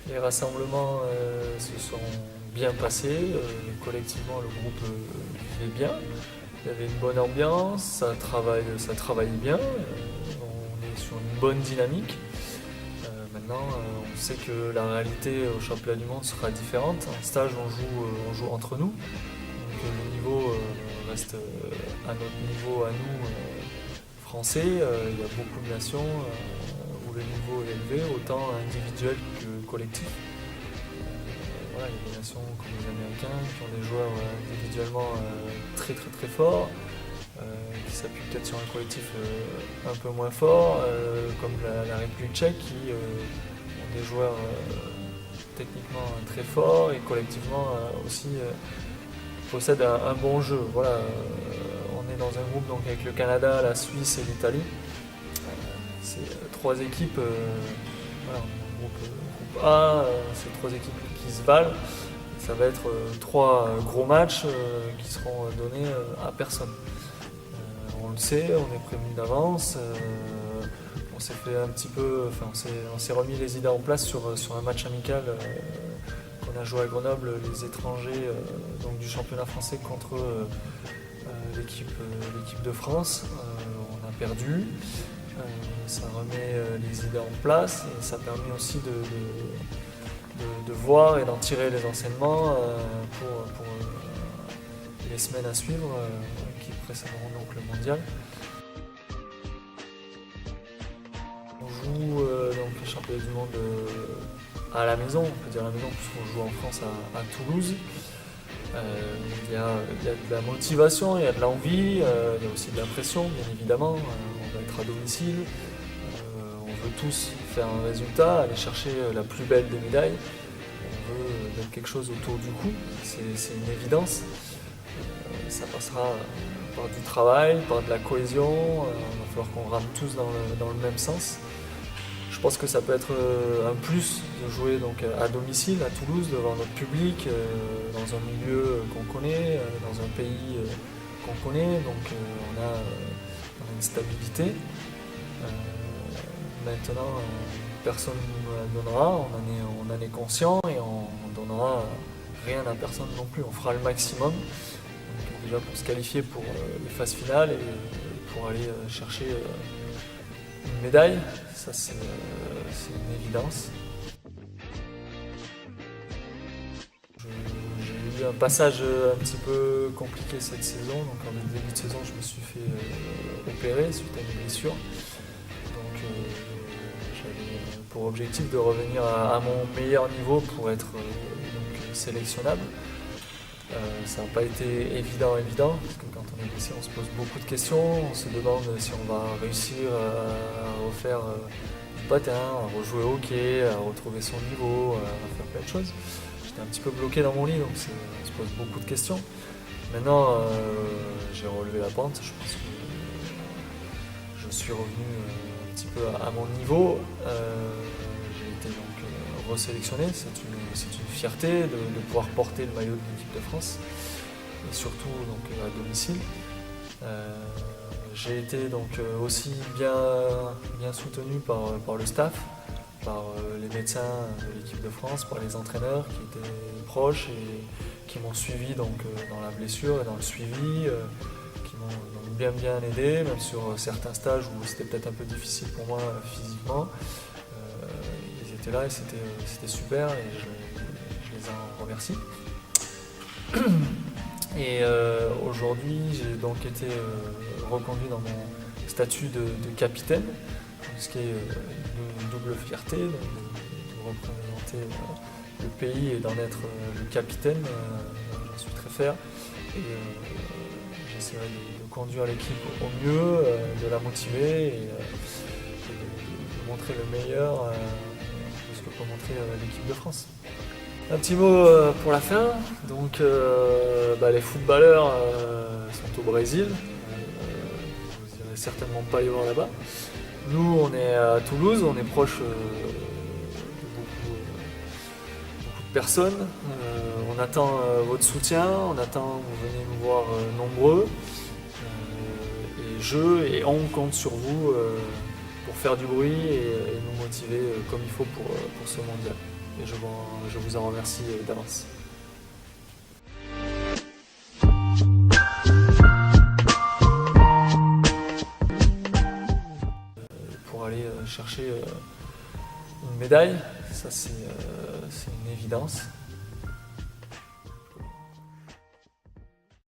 Les rassemblements se sont bien passés, collectivement le groupe vivait bien, il y avait une bonne ambiance, ça travaille bien, on est sur une bonne dynamique. Maintenant, on sait que la réalité au championnat du monde sera différente. En stage, on joue entre nous, donc le niveau reste à notre niveau, à nous, français. Il y a beaucoup de nations où le niveau est élevé, autant individuel que collectif. Voilà, il y a des nations comme les Américains qui ont des joueurs individuellement très forts, qui s'appuient peut-être sur un collectif un peu moins fort, comme la République tchèque qui ont des joueurs techniquement très forts et collectivement aussi possèdent un bon jeu. Voilà, on est dans un groupe donc, avec le Canada, la Suisse et l'Italie. C'est trois équipes, voilà, groupe A, c'est trois équipes qui se valent. Ça va être trois gros matchs qui seront donnés à personne. On le sait, on est prévenu d'avance. On s'est fait un petit peu, enfin, on s'est remis les idées en place sur un match amical qu'on a joué à Grenoble, les étrangers donc du championnat français contre l'équipe de France. On a perdu. Ça remet les idées en place et ça permet aussi de voir et d'en tirer les enseignements pour les semaines à suivre qui précéderont donc le mondial. On joue donc les championnats du monde à la maison, on peut dire à la maison puisqu'on joue en France à Toulouse. Il y a de la motivation, il y a de l'envie, il y a aussi de la pression bien évidemment. On va être à domicile, on veut tous faire un résultat, aller chercher la plus belle des médailles. On veut mettre quelque chose autour du cou, c'est une évidence. Ça passera par du travail, par de la cohésion, il va falloir qu'on rame tous dans le même sens. Je pense que ça peut être un plus de jouer donc à domicile, à Toulouse, devant notre public, dans un milieu qu'on connaît, dans un pays qu'on connaît, donc on a une stabilité. Maintenant, personne ne nous la donnera, on en est conscient et on ne donnera rien à personne non plus, on fera le maximum. Donc, déjà pour se qualifier pour les phases finales et pour aller chercher une médaille, ça c'est une évidence. J'ai eu un passage un petit peu compliqué cette saison, donc en début de saison je me suis fait opérer suite à une blessure. Donc j'avais pour objectif de revenir à mon meilleur niveau pour être donc, sélectionnable. Ça n'a pas été évident, parce que quand on est blessé, on se pose beaucoup de questions, on se demande si on va réussir à refaire du patin, à rejouer au hockey, à retrouver son niveau, à faire plein de choses. J'étais un petit peu bloqué dans mon lit, donc on se pose beaucoup de questions. Maintenant, j'ai relevé la pente, je pense que je suis revenu un petit peu à mon niveau. J'ai été donc resélectionné, c'est une fierté de pouvoir porter le maillot de l'équipe de France et surtout donc à domicile. J'ai été donc aussi bien soutenu par le staff, par les médecins de l'équipe de France, par les entraîneurs qui étaient proches et qui m'ont suivi donc dans la blessure et dans le suivi, qui m'ont donc bien aidé, même sur certains stages où c'était peut-être un peu difficile pour moi physiquement. Ils étaient là et c'était super et je les en remercie. Et aujourd'hui, j'ai donc été reconduit dans mon statut de capitaine, ce qui est une double fierté, de représenter le pays et d'en être le capitaine. J'en suis très fier et j'essaierai de conduire l'équipe au mieux, de la motiver et de montrer le meilleur de ce que peut montrer l'équipe de France. Un petit mot pour la fin. Donc, les footballeurs sont au Brésil. certainement pas les voir là-bas. Nous, on est à Toulouse, on est proche de beaucoup de personnes. On attend votre soutien, on attend que vous venez nous voir nombreux. Et on compte sur vous pour faire du bruit et nous motiver comme il faut pour ce mondial. Et je vous en remercie d'avance. Pour aller chercher une médaille, ça c'est une évidence.